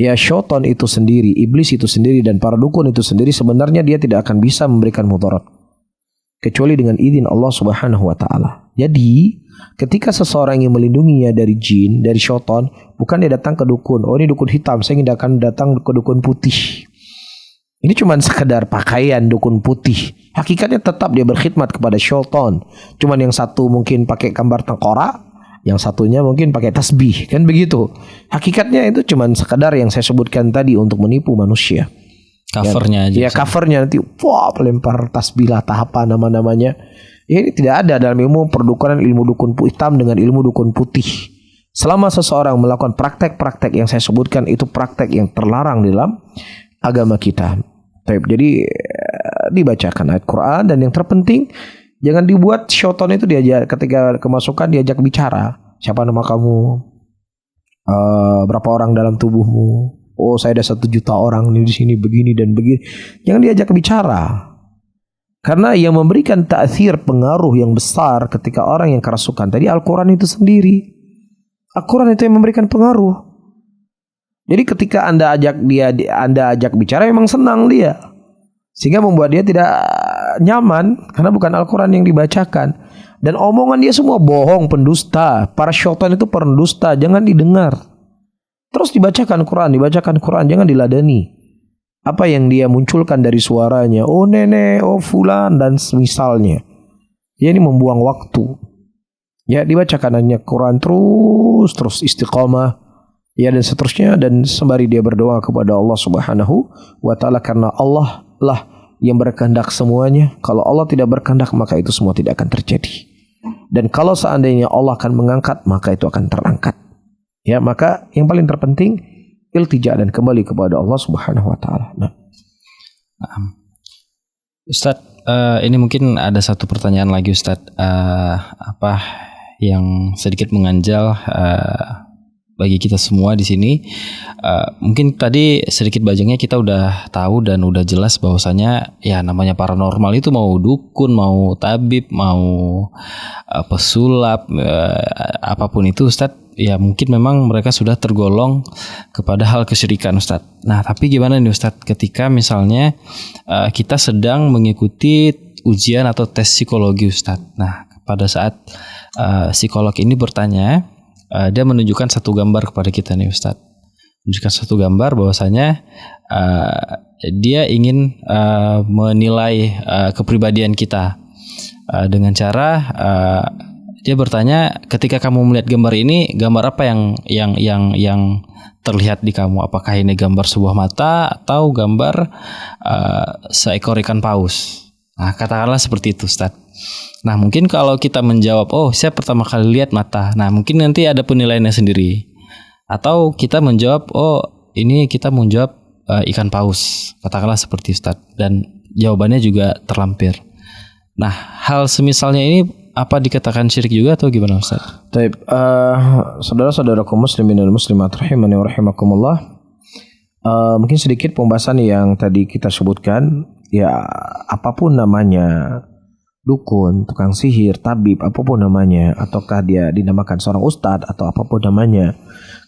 ya, syaitan itu sendiri, iblis itu sendiri, dan para dukun itu sendiri sebenarnya dia tidak akan bisa memberikan mudarat kecuali dengan izin Allah Subhanahu wa taala. Jadi, ketika seseorang yang melindunginya dari jin, dari syaitan, bukan dia datang ke dukun, oh ini dukun hitam, saya akan datang ke dukun putih. Ini cuma sekedar pakaian dukun putih. Hakikatnya tetap dia berkhidmat kepada syaitan. Cuman yang satu mungkin pakai gambar tengkorak, yang satunya mungkin pakai tasbih, kan begitu. Hakikatnya itu cuma sekedar yang saya sebutkan tadi untuk menipu manusia. Covernya aja. Ya covernya nanti wah pelempar tasbih lah apa nama-namanya. Ya, ini tidak ada dalam ilmu perdukunan, ilmu dukun hitam dengan ilmu dukun putih. Selama seseorang melakukan praktek-praktek yang saya sebutkan, itu praktek yang terlarang dalam agama kita. Jadi dibacakan ayat Quran, dan yang terpenting jangan dibuat syaitan itu diajak ketika kemasukan diajak bicara. Siapa nama kamu? Berapa orang dalam tubuhmu? Oh, saya ada 1 juta orang di sini begini dan begini. Jangan diajak bicara. Karena yang memberikan ta'thir pengaruh yang besar ketika orang yang kerasukan tadi Al-Quran itu sendiri. Al-Quran itu yang memberikan pengaruh. Jadi ketika Anda ajak bicara, memang senang dia. Sehingga membuat dia tidak nyaman karena bukan Al-Quran yang dibacakan. Dan omongan dia semua bohong, pendusta. Para syaitan itu pendusta, jangan didengar. Terus dibacakan Quran, jangan diladani. Apa yang dia munculkan dari suaranya, oh nenek, oh fulan, dan semisalnya. Ya, ini membuang waktu. Ya, dibacakan hanya Quran terus istiqamah. Ya, dan seterusnya, dan sembari dia berdoa kepada Allah Subhanahu wa taala, karena Allah lah yang berkehendak semuanya. Kalau Allah tidak berkehendak, maka itu semua tidak akan terjadi. Dan kalau seandainya Allah akan mengangkat, maka itu akan terangkat. Ya, maka yang paling terpenting iltija dan kembali kepada Allah Subhanahu wa taala. Nah, Ustadz, ini mungkin ada satu pertanyaan lagi, Ustadz. Apa yang sedikit mengganjal bagi kita semua di sini? Mungkin tadi sedikit bajangnya kita udah tahu dan udah jelas bahwasanya ya namanya paranormal itu mau dukun, mau tabib, mau pesulap, apapun itu, Ustadz, ya mungkin memang mereka sudah tergolong kepada hal kesyirikan, Ustadz. Nah, tapi gimana nih Ustadz ketika misalnya kita sedang mengikuti ujian atau tes psikologi, Ustadz. Nah, pada saat psikolog ini bertanya, dia menunjukkan satu gambar kepada kita nih, Ustadz. Menunjukkan satu gambar bahwasanya dia ingin menilai kepribadian kita dengan cara dia bertanya, ketika kamu melihat gambar ini, gambar apa yang terlihat di kamu? Apakah ini gambar sebuah mata atau gambar seekor ikan paus? Nah, katakanlah seperti itu, Ustadz. Nah, mungkin kalau kita menjawab, oh saya pertama kali lihat mata. Nah, mungkin nanti ada penilaiannya sendiri. Atau kita menjawab, oh ini kita menjawab ikan paus. Katakanlah seperti Ustadz. Dan jawabannya juga terlampir. Nah, hal semisalnya ini apa dikatakan syirik juga atau gimana, Ustaz? Baik, saudara-saudaraku muslimin dan muslimat rahimani wa rahimakumullah. Mungkin sedikit pembahasan yang tadi kita sebutkan, ya apapun namanya, dukun, tukang sihir, tabib, apapun namanya, ataukah dia dinamakan seorang ustadz atau apapun namanya,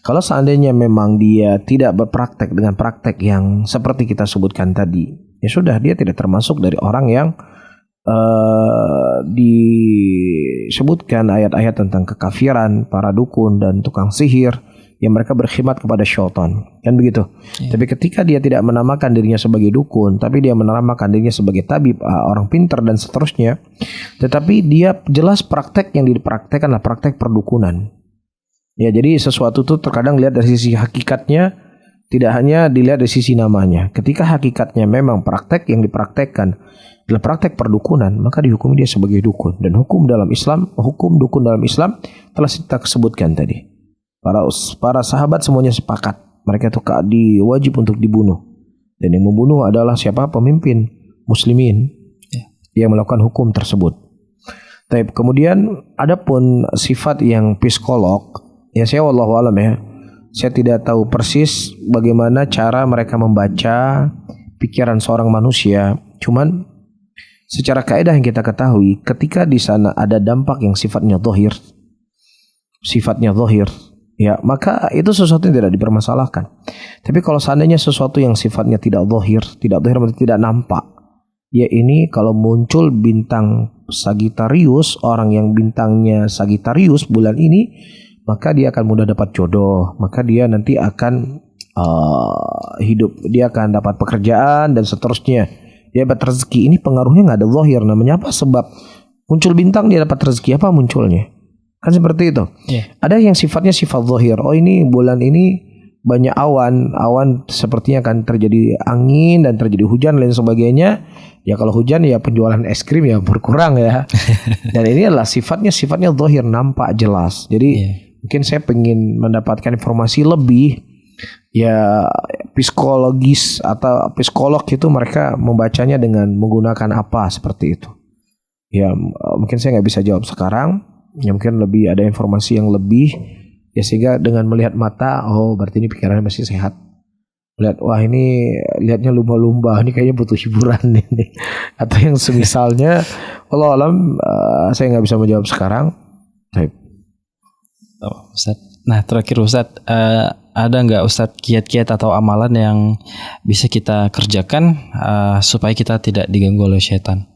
kalau seandainya memang dia tidak berpraktek dengan praktek yang seperti kita sebutkan tadi, ya sudah, dia tidak termasuk dari orang yang disebutkan ayat-ayat tentang kekafiran para dukun dan tukang sihir yang mereka berkhidmat kepada syaitan, kan begitu. Tapi ketika dia tidak menamakan dirinya sebagai dukun, tapi dia menamakan dirinya sebagai tabib, orang pintar dan seterusnya, tetapi dia jelas praktek yang dipraktekkan adalah praktek perdukunan. Ya, jadi sesuatu itu terkadang lihat dari sisi hakikatnya, tidak hanya dilihat dari sisi namanya. Ketika hakikatnya memang praktek yang dipraktekkan adalah praktek perdukunan, maka dihukumi dia sebagai dukun. Dan hukum dukun dalam Islam telah kita sebutkan tadi. Para sahabat semuanya sepakat, mereka itu wajib untuk dibunuh. Dan yang membunuh adalah siapa? Pemimpin muslimin yang melakukan hukum tersebut. Tapi kemudian adapun sifat yang psikolog, ya saya wallahu alam ya, saya tidak tahu persis bagaimana cara mereka membaca pikiran seorang manusia. Cuman secara kaidah yang kita ketahui, ketika di sana ada dampak yang sifatnya zahir, ya maka itu sesuatu yang tidak dipermasalahkan. Tapi kalau seandainya sesuatu yang sifatnya tidak zahir berarti tidak nampak. Ya, ini kalau muncul bintang Sagittarius, orang yang bintangnya Sagittarius bulan ini, maka dia akan mudah dapat jodoh, maka dia nanti akan hidup, dia akan dapat pekerjaan dan seterusnya. Dia dapat rezeki. Ini pengaruhnya nggak ada zahir. Namanya apa? Sebab muncul bintang dia dapat rezeki, apa munculnya? Kan seperti itu. Ada yang sifatnya sifat zahir. Oh, ini bulan ini banyak awan sepertinya akan terjadi angin dan terjadi hujan lain sebagainya. Ya kalau hujan ya penjualan es krim ya berkurang ya. Dan ini adalah sifatnya zahir, nampak jelas. Jadi mungkin saya pengen mendapatkan informasi lebih, ya psikologis atau psikolog itu mereka membacanya dengan menggunakan apa seperti itu. Ya mungkin saya nggak bisa jawab sekarang. Ya mungkin lebih ada informasi yang lebih. Ya sehingga dengan melihat mata, oh berarti ini pikirannya masih sehat. Lihat, wah ini lihatnya lumba-lumba, ini kayaknya butuh hiburan ini. Atau yang semisalnya, wallahu alam, saya nggak bisa menjawab sekarang. Baik. Ustaz. Nah terakhir Ustaz, ada nggak Ustaz kiat-kiat atau amalan yang bisa kita kerjakan supaya kita tidak diganggu oleh syaitan?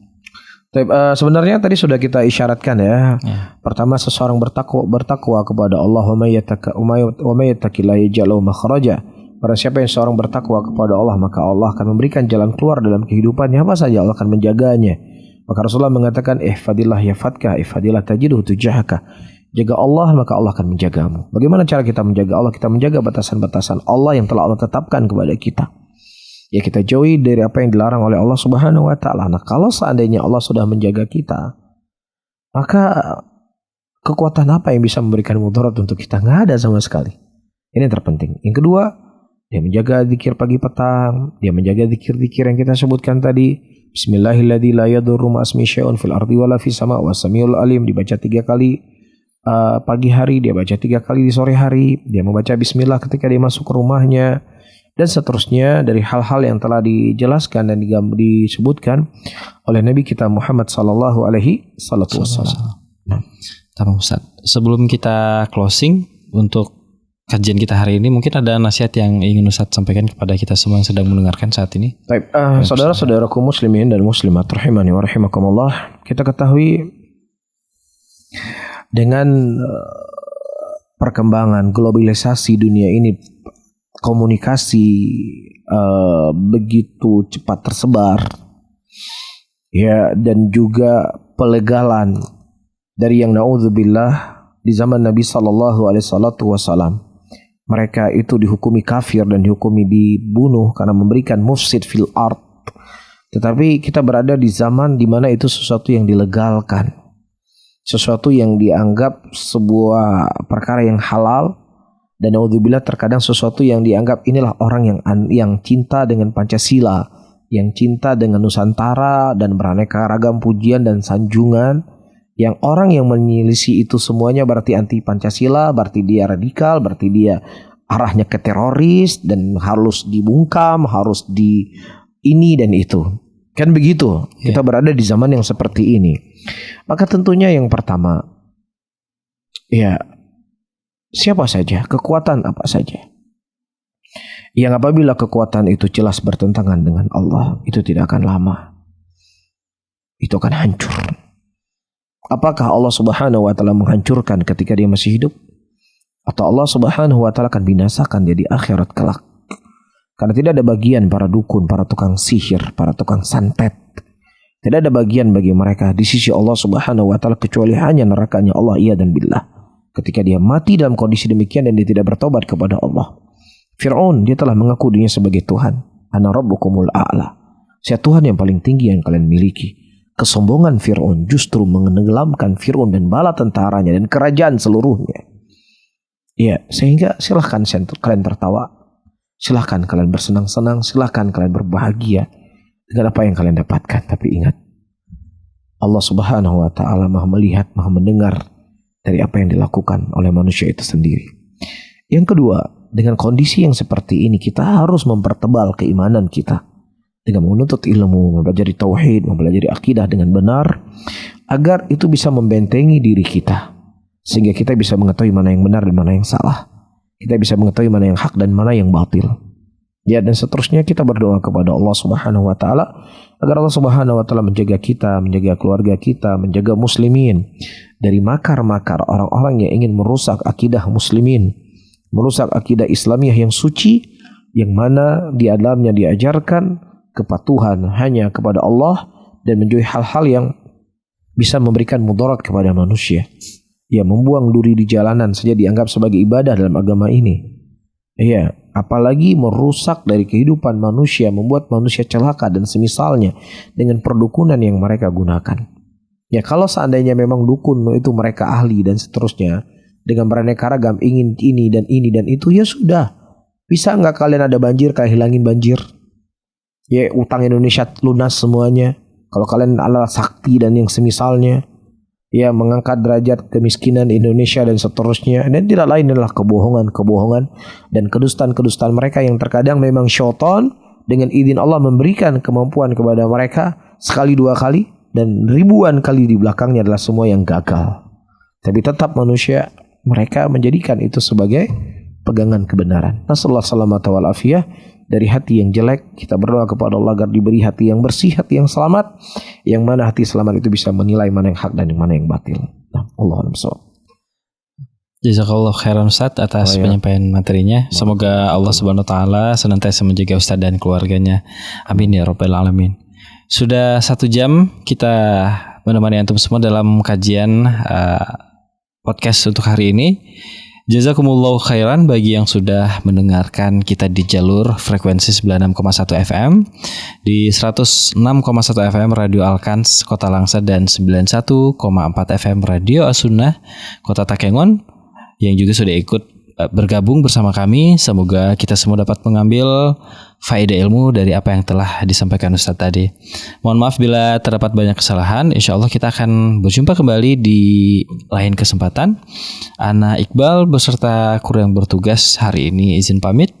Sebenarnya tadi sudah kita isyaratkan ya. Pertama, seseorang bertakwa kepada Allah, wa may yattaqillaha yaj'al lahu makhraja. Pada siapa yang seorang bertakwa kepada Allah, maka Allah akan memberikan jalan keluar dalam kehidupannya. Apa saja Allah akan menjaganya. Maka Rasulullah mengatakan, ihfadillah yafadka, ihfadillah tajidhu tujahaka. Jaga Allah, maka Allah akan menjagamu. Bagaimana cara kita menjaga Allah? Kita menjaga batasan-batasan Allah yang telah Allah tetapkan kepada kita. Ya kita jauhi dari apa yang dilarang oleh Allah Subhanahu wa taala. Nah, kalau seandainya Allah sudah menjaga kita, maka kekuatan apa yang bisa memberikan mudarat untuk kita? Nggak ada sama sekali. Ini yang terpenting. Yang kedua, dia menjaga zikir pagi petang, dia menjaga zikir-zikir yang kita sebutkan tadi. Bismillahirrahmanirrahim, la yadurru ma'asmi syai'un fil ardi wala fis sama' was-samiul alim, dibaca 3 kali pagi hari, dia baca 3 kali di sore hari, dia membaca bismillah ketika dia masuk ke rumahnya. Dan seterusnya dari hal-hal yang telah dijelaskan dan disebutkan oleh Nabi kita Muhammad sallallahu alaihi wasallam. Nah, Ustaz, sebelum kita closing untuk kajian kita hari ini, mungkin ada nasihat yang ingin Ustaz sampaikan kepada kita semua yang sedang mendengarkan saat ini. Baik, saudara-saudaraku muslimin dan muslimat rahimani wa rahimakumullah, kita ketahui dengan perkembangan globalisasi dunia ini, komunikasi begitu cepat tersebar, ya, dan juga pelegalan dari yang naudzubillah di zaman Nabi sallallahu alaihi wasallam, mereka itu dihukumi kafir dan dihukumi dibunuh karena memberikan mufsid fil ard. Tetapi kita berada di zaman di mana itu sesuatu yang dilegalkan, sesuatu yang dianggap sebuah perkara yang halal. Dan naudzubillah terkadang sesuatu yang dianggap inilah orang yang cinta dengan Pancasila, yang cinta dengan Nusantara dan beraneka ragam pujian dan sanjungan, yang orang yang menyelisih itu semuanya berarti anti Pancasila, berarti dia radikal, berarti dia arahnya ke teroris dan harus dibungkam, harus di ini dan itu. Kan begitu. Kita berada di zaman yang seperti ini. Maka tentunya yang pertama, ya, siapa saja, kekuatan apa saja yang apabila kekuatan itu jelas bertentangan dengan Allah, itu tidak akan lama, itu akan hancur. Apakah Allah Subhanahu wa taala menghancurkan ketika dia masih hidup, atau Allah Subhanahu wa taala akan binasakan dia di akhirat kelak? Karena tidak ada bagian para dukun, para tukang sihir, para tukang santet, tidak ada bagian bagi mereka di sisi Allah Subhanahu wa taala kecuali hanya nerakanya Allah, iya dan billah. Ketika dia mati dalam kondisi demikian dan dia tidak bertobat kepada Allah. Fir'aun, dia telah mengaku dirinya sebagai Tuhan. Ana rabbukumul a'la. Saya Tuhan yang paling tinggi yang kalian miliki. Kesombongan Fir'aun justru menenggelamkan Fir'aun dan bala tentaranya dan kerajaan seluruhnya. Ya, sehingga silahkan kalian tertawa. Silahkan kalian bersenang-senang. Silahkan kalian berbahagia dengan apa yang kalian dapatkan. Tapi ingat, Allah Subhanahu wa ta'ala maha melihat, maha mendengar dari apa yang dilakukan oleh manusia itu sendiri. Yang kedua, dengan kondisi yang seperti ini, kita harus mempertebal keimanan kita dengan menuntut ilmu, mempelajari tauhid, mempelajari akidah dengan benar, agar itu bisa membentengi diri kita, sehingga kita bisa mengetahui mana yang benar dan mana yang salah. Kita bisa mengetahui mana yang hak dan mana yang batil. Ya, dan seterusnya kita berdoa kepada Allah Subhanahu wa taala agar Allah Subhanahu wa taala menjaga kita, menjaga keluarga kita, menjaga muslimin dari makar-makar orang-orang yang ingin merusak akidah muslimin, merusak akidah Islamiyah yang suci, yang mana di dalamnya diajarkan kepatuhan hanya kepada Allah dan menjauhi hal-hal yang bisa memberikan mudarat kepada manusia. Ya, membuang duri di jalanan saja dianggap sebagai ibadah dalam agama ini. Ya, apalagi merusak dari kehidupan manusia, membuat manusia celaka dan semisalnya dengan perdukunan yang mereka gunakan. Ya, kalau seandainya memang dukun itu mereka ahli dan seterusnya, dengan beraneka ragam ingin ini dan itu, ya sudah. Bisa nggak kalian ada banjir, kalian hilangin banjir? Ya, utang Indonesia lunas semuanya. Kalau kalian adalah sakti dan yang semisalnya, ya mengangkat derajat kemiskinan Indonesia dan seterusnya. Dan tidak lain adalah kebohongan dan kedustaan mereka yang terkadang memang syaitan dengan izin Allah memberikan kemampuan kepada mereka sekali dua kali dan ribuan kali di belakangnya adalah semua yang gagal. Tapi tetap manusia mereka menjadikan itu sebagai pegangan kebenaran. Nasallahu salamata wal afiyah. Dari hati yang jelek kita berdoa kepada Allah agar diberi hati yang bersih, hati yang selamat, yang mana hati selamat itu bisa menilai mana yang hak dan yang mana yang batil. Nah, Allahu a'lam bishawab. Jazakallah khairan Ustaz atas penyampaian materinya. Semoga Allah Subhanahu wa taala senantiasa menjaga Ustaz dan keluarganya. Amin ya rabbal alamin. Sudah 1 jam kita menemani antum semua dalam kajian podcast untuk hari ini. Jazakumullahu khairan bagi yang sudah mendengarkan kita di jalur frekuensi 96,1 FM, di 106,1 FM Radio Alkans Kota Langsa dan 91,4 FM Radio As-Sunnah Kota Takengon yang juga sudah ikut bergabung bersama kami. Semoga kita semua dapat mengambil faedah ilmu dari apa yang telah disampaikan Ustaz tadi. Mohon maaf bila terdapat banyak kesalahan. Insya Allah kita akan berjumpa kembali di lain kesempatan. Ana Iqbal beserta kru yang bertugas hari ini izin pamit.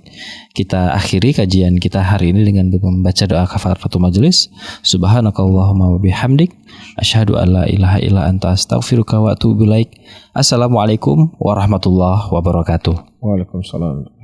Kita akhiri kajian kita hari ini dengan membaca doa kafaratul majelis. Subhanakallahumma wa bihamdik asyhadu an la ilaha illa anta astaghfiruka wa atubu ilaik. Assalamualaikum warahmatullahi wabarakatuh. Waalaikumsalam.